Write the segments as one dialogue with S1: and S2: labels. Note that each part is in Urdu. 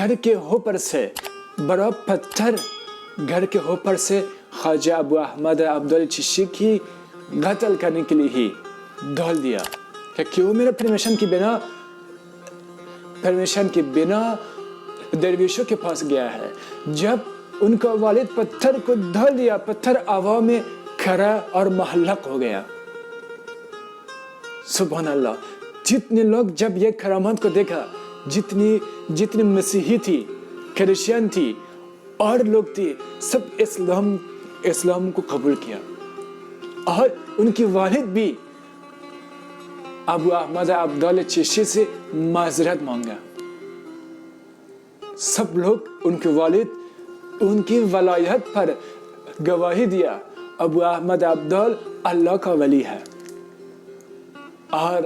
S1: گھر کے اوپر سے بڑا پتھر گھر کے اوپر سے خواجہ ابو احمد عبدال چشتی کی قتل کرنے کے لیے ہی ڈال دیا کہ کیوں میرا پرمیشن کی بنا درویشوں کے پاس گیا ہے. جب ان کا والد پتھر کو ڈال دیا, پتھر ہوا میں کھڑا اور معلق ہو گیا. سبحان اللہ. جتنے لوگ جب یہ کرامات کو دیکھا, جتنی مسیحی تھی, کرسچین تھی اور لوگ تھی, سب اسلام کو قبول کیا. اور ان کی والد بھی ابو احمد عبدال چشتی سے معذرت مانگا. سب لوگ ان کے والد ان کی ولایت پر گواہی دیا, ابو احمد عبدال اللہ کا ولی ہے. اور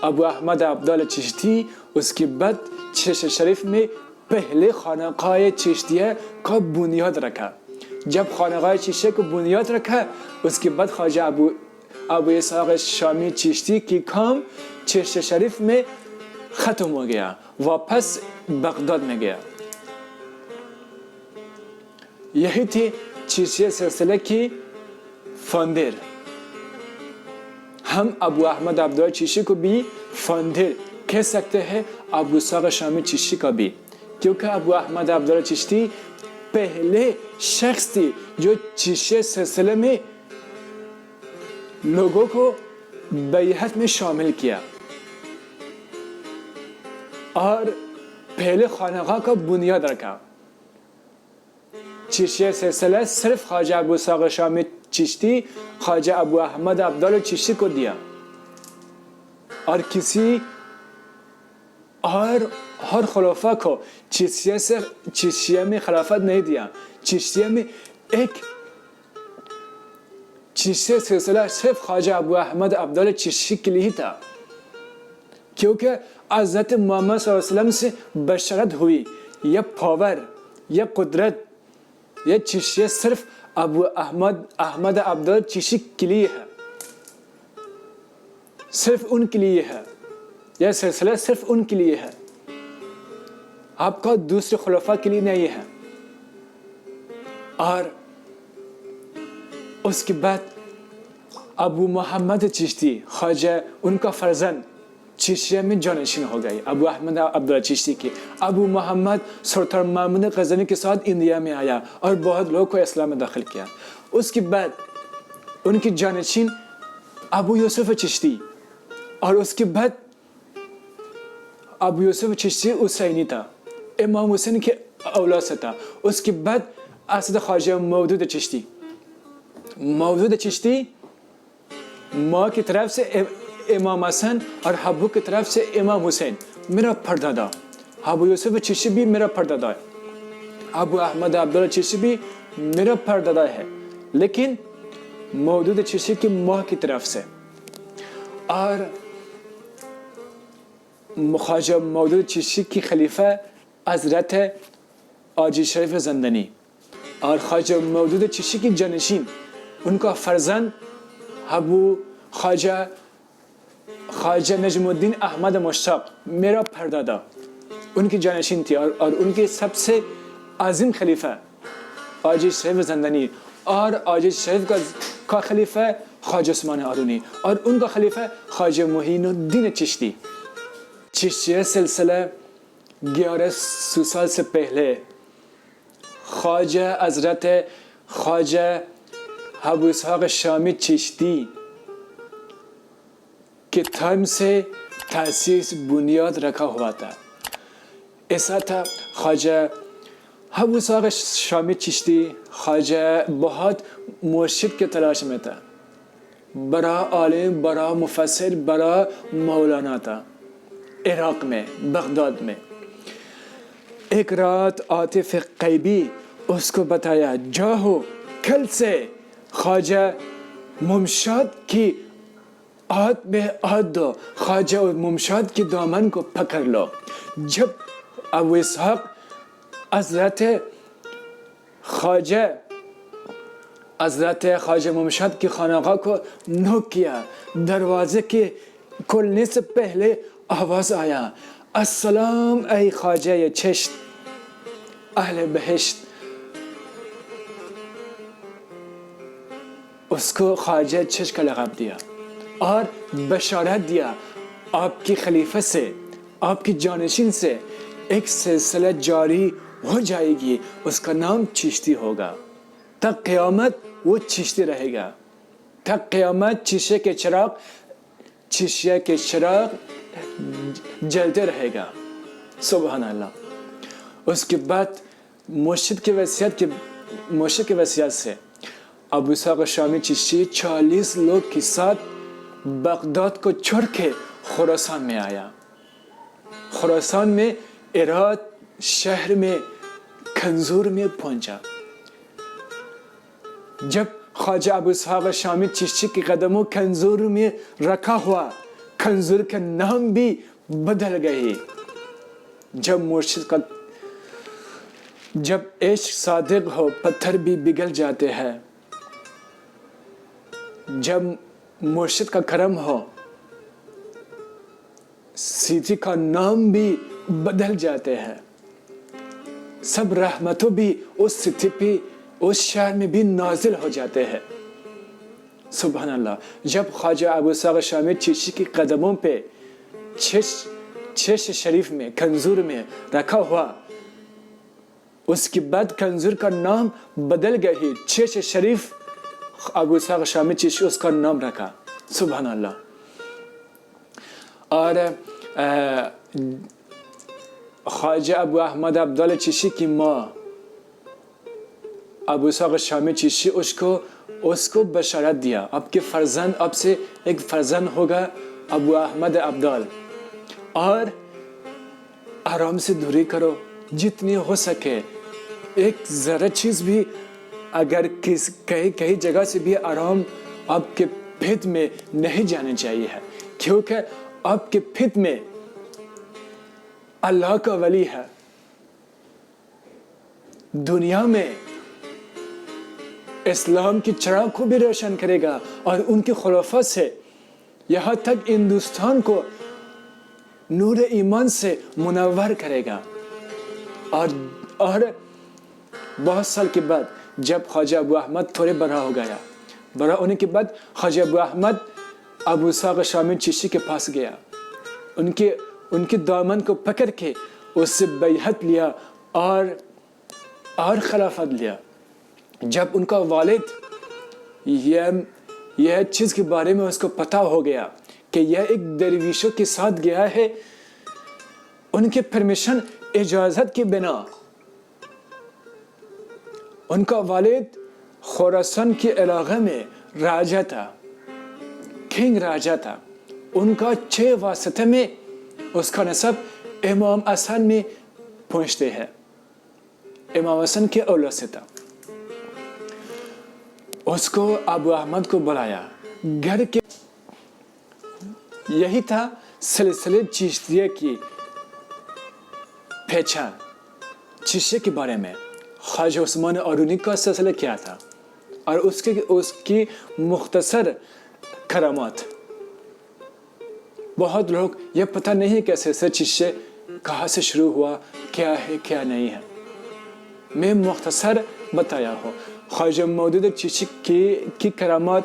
S1: ابو احمد عبدال چشتی اس کے بعد چشت شریف میں پہلے خانقاہ چشتیہ کا بنیاد رکھا. جب خانقاہ چشتیہ کو بنیاد رکھا, اس کے بعد خواجہ ابو اسحاق شامی چشتی کی کام چشت شریف میں ختم ہو گیا, واپس بغداد میں گیا. یہی تھی چشتیہ سلسلے کی فاؤنڈر. ہم ابو احمد عبدال چشتی کو بھی فاؤنڈر کہہ سکتے ہیں, ابو اسحاق شامی چشتی کا بھی, کیونکہ ابو احمد عبدال چشتی پہلے شخص تھی جو چشتیہ سلسلے میں لوگوں کو بیعت میں شامل کیا اور پہلے خانقاہ کا بنیاد رکھا. چشتیہ سلسلہ صرف خواجہ ابو اسحاق شامی چشتی, خواجہ ابو احمد عبدال چشتی کو دیا, اور کسی اور خلفاء کو چشتیہ میں خلافت نہیں دیا. چشتیہ میں ایک چشتیہ سلسلہ صرف خواجہ ابو احمد عبدال چشتی کے لیے تھا, کیونکہ حضرت محمد صلی اللہ علیہ وسلم سے بشارت ہوئی یہ پاور, یہ قدرت, یہ چشتیہ صرف ابو احمد عبدال چشتی کے لیے ہے, صرف ان کے لیے ہے, یہ سلسلہ صرف ان کے لیے ہے, آپ کا دوسرے خلفاء کے لیے نہیں ہے. اور اس کے بعد ابو محمد چشتی خواجہ, ان کا فرزند چشتیہ میں جانشین ہو گئے. ابو احمد عبدال چشتی کے ابو محمد سلطان محمود غزنوی کے ساتھ انڈیا میں آیا اور بہت لوگوں کو اسلام میں داخل کیا. اس کے بعد ان کی جانشین ابو یوسف چشتی, اور اس کے بعد ابو یوسف چشتی حسینی تھا, امام حسین کے اولاد سے تھا. اس کے بعد اسد خواجہ مودود چشتی. مودود چشتی ماں کی طرف سے امام حسن اور ابو کی طرف سے امام حسین, میرا پردادا. ابو یوسف چشتی بھی میرا پردادا ہے, ابو احمد عبدال چشتی بھی میرا پردادا ہے, لیکن مودود چشتی کی ماں کی طرف سے. اور خواجہ مودود چشتی کی خلیفہ حضرت آجی شریف زندانی, اور خواجہ مودود چشتی کی جانشین ان کا فرزند ابو خواجہ نجم الدین احمد مشتاق, میرا پردادا, ان کی جانشین تھی. اور ان کے سب سے عظیم خلیفہ آجی شریف زندانی, اور آجی شریف کا خلیفہ خواجہ عثمان ہارونی, اور ان کا خلیفہ خواجہ معین الدین چشتی. چشتیہ سلسلہ 1100 سال سے پہلے حضرت خواجہ ابو اسحاق شامی چشتی کے ٹائم سے تاسیس بنیاد رکھا ہوا تھا. ایسا تھا, خواجہ ابو اسحاق شامی چشتی خواجہ بہت مرشد کے تلاش میں تھا, بڑا عالم, بڑا مفسر, بڑا مولانا تھا عراق میں, بغداد میں. ایک رات عاطف قیبی اس کو بتایا, جاؤ کل سے خواجہ ممشاد کی ہاتھ میں ہاتھ دو, خواجہ ممشاد کی دامن کو پکڑ لو. جب ابو اسحاق حضرت خواجہ ممشاد کی خانقاہ کو نوک کیا, دروازے کے کھلنے سے پہلے آواز آیا, السلام ای خواجه چشت، اہل بہشت. اس کو خواجہ چشت کا لقب دیا اور بشارت دیا آپ کی خلیفہ سے، آپ کی جانشین سے ایک سلسلہ جاری ہو جائے گی، اس کا نام چشتی ہوگا. تک قیامت وہ چشتی رہے گا، تک قیامت شیشے کے چراغ جلتے رہے گا. سبحان اللہ. اس کے بعد مرشد کی وصیت سے ابو اسحاق شامی چشتی 40 لوگ کے ساتھ بغداد کو چھوڑ کے خراسان میں آیا. خراسان میں اراد شہر میں کھنزور میں پہنچا. جب خواجہ ابو اسحاق شامی چشتی کے قدموں کھنزور میں رکھا ہوا، کھنزور کا نام بھی بدل گئی. جب عشق صادق ہو پتھر بھی پگھل جاتے ہیں، جب مرشد کا کرم ہو سیدھی کا نام بھی بدل جاتے ہیں. سب رحمتوں بھی اس سیدھی پہ اس شہر میں بھی نازل ہو جاتے ہیں. سبحان اللہ. جب خواجہ ابو اسحاق شامی چشتی کے قدموں پہ چشت شریف میں کھنزور میں رکھا ہوا، اس کے بعد کھنزور کا نام بدل گئی، چشت شریف ابو اسحاق شامی چشتی اس کا نام رکھا. سبحان اللہ. اور خواجہ ابو احمد عبداللہ چشتی کی ماں ابو اسحاق شامی چشتی اس کو بشارت دیا، آپ کے فرزند، آپ سے ایک فرزند ہوگا ابو احمد عبدال، اور آرام سے دوری کرو جتنی ہو سکے. ایک ذرا چیز بھی اگر کہیں جگہ سے بھی آرام آپ کے پھت میں نہیں جانے چاہیے ہے، کیونکہ آپ کے پھت میں اللہ کا ولی ہے. دنیا میں اسلام کی چراغ کو بھی روشن کرے گا اور ان کے خلفاء سے یہاں تک ہندوستان کو نور ایمان سے منور کرے گا. اور بہت سال کے بعد جب خواجہ ابو احمد تھوڑے بڑا ہونے کے بعد خواجہ ابو احمد ابو اسحاق شامی چشتی کے پاس گیا، ان کے دامن کو پکڑ کے اس سے بیعت لیا اور خلافت لیا. جب ان کا والد یہ چیز کے بارے میں اس کو پتہ ہو گیا کہ یہ ایک درویشوں کے ساتھ گیا ہے، ان کے پرمیشن اجازت کی بنا ان کا والد خراسان کے علاقے میں راجہ تھا، کنگ راجہ تھا. ان کا 6 واسطے میں اس کا نسب امام حسن میں پہنچتے ہیں، امام حسن کے اولاد سے تھا. اس کو ابو احمد کو بلایا گھر کے. یہی تھا سلسلے چشتیہ کی پہچان. چشتیہ کے بارے میں خواجہ عثمان ارونی کا سلسلہ کیا تھا اور اس کی مختصر کرامات. بہت لوگ یہ پتہ نہیں کہ سلسلہ چشتیہ کہاں سے شروع ہوا، کیا ہے کیا نہیں ہے. میں مختصر بتایا ہوں. خواجہ مودود چشتی کی کرامات،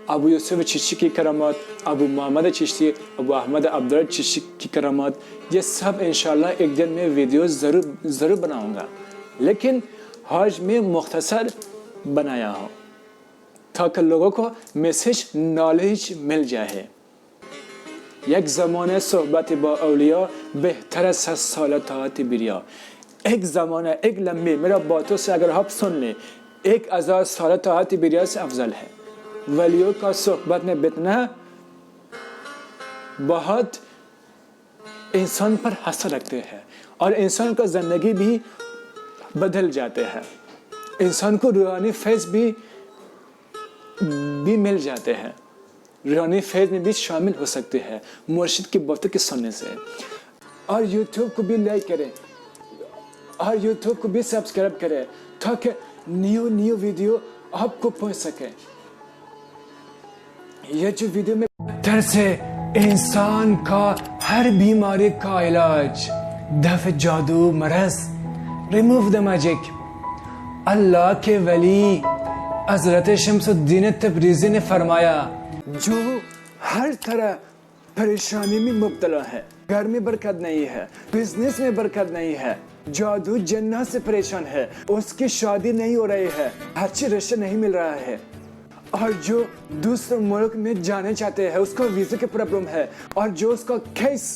S1: ابو یوسف چشتی کی کرامات، ابو محمد چشتی، ابو احمد عبداللہ چشتی کی کرامات، یہ سب انشاءاللہ ایک دن میں ویڈیو ضرور بناؤں گا، لیکن آج میں مختصر بنایا ہوں تاکہ لوگوں کو میسج نالج مل جائے. یک زمانه صحبت با اولیاء بہتر از 100 سال طاعت بریا. ایک زمانہ، ایک لمبی، میرا باتوں سے اگر آپ سن لیں، 1000 سال طاعت بریا سے افضل ہے. ولیوں کا صحبت میں بیتنا بہت انسان پر اثر رکھتے ہیں اور انسان کا زندگی بھی بدل جاتے ہیں. انسان کو روحانی فیض بھی مل جاتے ہیں، روحانی فیض میں بھی شامل ہو سکتے ہیں مرشد کی باتوں کے سننے سے. اور یوٹیوب کو بھی لائک کریں اور یوٹیوب کو بھی سبسکرائب کریں تاکہ نیو ویڈیو آپ کو پہنچ سکے. یہ جو ویڈیو میں بہتر سے انسان کا ہر بیماری کا علاج، دفع جادو مرض، ریموو دا میجک۔ اللہ کے ولی حضرت شمس الدین تبریزی نے فرمایا جو ہر طرح پریشانی میں مبتلا ہے، گھر میں برکت نہیں ہے، بزنس میں برکت نہیں ہے، جادو جنات سے پریشان ہے، اس کی شادی نہیں ہو رہی ہے، اچھی رشتہ نہیں مل رہا ہے، اور جو دوسرے ملک میں جانے چاہتے ہیں اس کو ویزا کی پرابلم ہے، اور جو اس کا کیس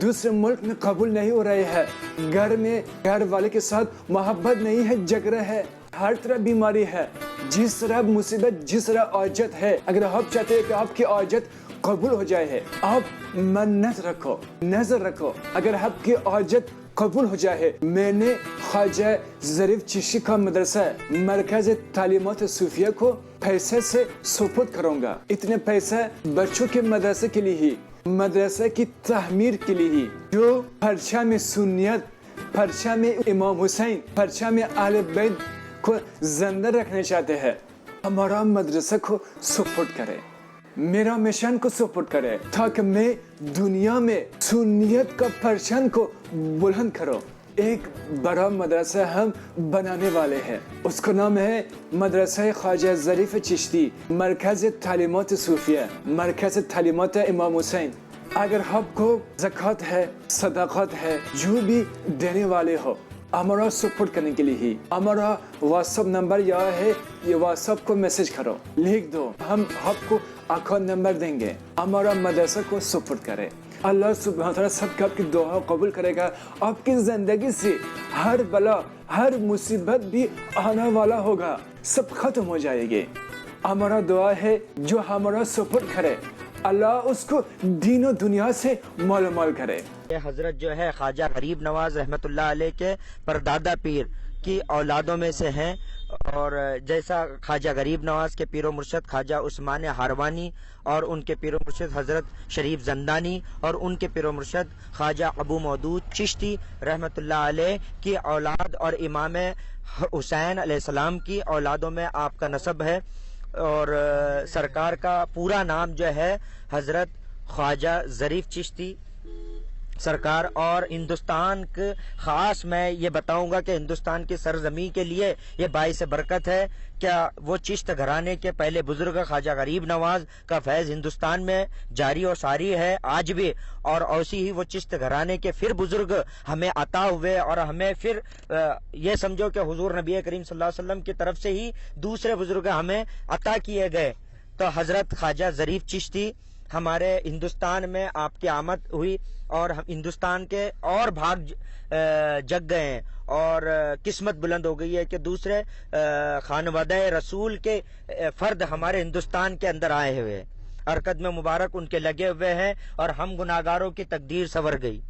S1: دوسرے ملک میں قبول نہیں ہو رہے ہے، گھر میں گھر والے کے ساتھ محبت نہیں ہے، جھگڑا ہے، ہر طرح بیماری ہے، جس طرح مصیبت، جس طرح حاجت ہے، اگر آپ چاہتے ہیں کہ آپ کی حاجت قبول ہو جائے ہے، آپ منت رکھو، نظر رکھو، اگر آپ کی حاجت قبول ہو جائے، میں نے خواجہ ظریف چشتی کا مدرسہ مرکز تعلیمات صوفیہ کو پیسے سے سپرد کروں گا۔ اتنے پیسے بچوں کے مدرسے کے لیے ہی، مدرسے کی تعمیر کے لیے ہی، جو پرچم سنیت، پرچم امام حسین، پرچم اہل بیت کو زندہ رکھنا چاہتے ہیں، ہمارا مدرسہ کو سپورٹ کرے، میرا مشن کو سپورٹ کرے، تاکہ میں دنیا میں سنیت کا پرچم کو بلند کرو۔ ایک بڑا مدرسہ ہم بنانے والے ہیں، اس کا نام ہے مدرسہ خواجہ ظریف چشتی، مرکز تعلیمات صوفیہ، مرکز تعلیمات امام حسین۔ اگر آپ کو زکوٰۃ ہے، صدقات ہے، جو بھی دینے والے ہو، ہمارا سپورٹ کرنے کے لیے ہی ہمارا واٹس ایپ نمبر یہ ہے، یہ واٹس ایپ کو میسج کرو، لکھ دو، ہم آپ کو اکاؤنٹ نمبر دیں گے، ہمارا مدرسہ کو سپورٹ کرے۔ اللہ سبحانہ تعالیٰ سب کا آپ کی دعا قبول کرے گا، آپ کی زندگی سے ہر بلا، ہر مصیبت بھی آنے والا ہوگا، سب ختم ہو جائے گی۔ ہمارا دعا ہے جو ہمارا سپورٹ کرے، اللہ اس کو دین و دنیا سے مال مال کرے۔
S2: حضرت جو ہے خواجہ غریب نواز رحمۃ اللہ علیہ کے پردادا پیر کی اولادوں میں سے ہیں، اور جیسا خواجہ غریب نواز کے پیر و مرشد خواجہ عثمان ہاروانی اور ان کے پیر و مرشد حضرت شریف زندانی اور ان کے پیر و مرشد خواجہ ابو مودود چشتی رحمۃ اللہ علیہ کی اولاد اور امام حسین علیہ السلام کی اولادوں میں آپ کا نسب ہے، اور سرکار کا پورا نام جو ہے حضرت خواجہ ظریف چشتی سرکار۔ اور ہندوستان کے خاص میں یہ بتاؤں گا کہ ہندوستان کی سرزمین کے لیے یہ باعث برکت ہے کیا وہ چشت گھرانے کے پہلے بزرگ خواجہ غریب نواز کا فیض ہندوستان میں جاری و ساری ہے آج بھی، اور ایسی ہی وہ چشت گھرانے کے پھر بزرگ ہمیں عطا ہوئے، اور ہمیں پھر یہ سمجھو کہ حضور نبی کریم صلی اللہ علیہ وسلم کی طرف سے ہی دوسرے بزرگ ہمیں عطا کیے گئے۔ تو حضرت خواجہ ظریف چشتی ہمارے ہندوستان میں آپ کی آمد ہوئی، اور ہم ہندوستان کے اور بھاگ جگ گئے ہیں، اور قسمت بلند ہو گئی ہے کہ دوسرے خانوادہ رسول کے فرد ہمارے ہندوستان کے اندر آئے ہوئے، اور قدم مبارک ان کے لگے ہوئے ہیں، اور ہم گناہگاروں کی تقدیر سنور گئی۔